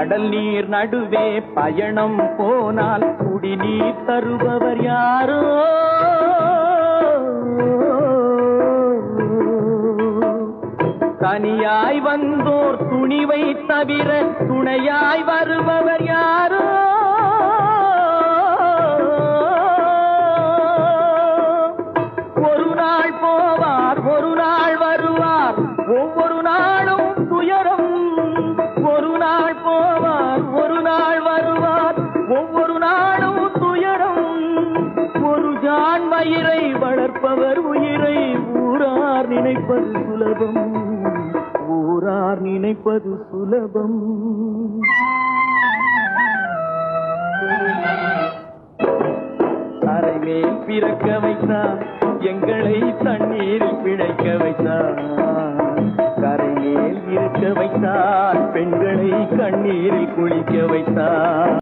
கடல் நீர் நடுவே பயணம் போனால் குடிநீர் தருபவர் யாரோ? தனியாய் வந்தோர் துணிவை தவிர துணையாய் வருபவர் யாரோ? ஒரு நாள் போவார், ஒரு நாள் வருவார், ஒவ்வொரு நாளும் துயரம். ஒரு நாள் போவார், ஒரு நாள் வருவார், ஒவ்வொரு நாளும் துயரம். ஒரு ஜான் மயிரை வளர்ப்பவர் உயிரை ஊரார் நினைப்பது சுலபம், ஊரார் நினைப்பது சுலபம். அரைமேல் பிறக்க வைத்தார், எங்களை தண்ணீரில் பிழைக்க வைத்தார். கரைமேல் இருக்க வைத்தார், பெண்களை கண்ணீரில் குளிக்க வைத்தார்.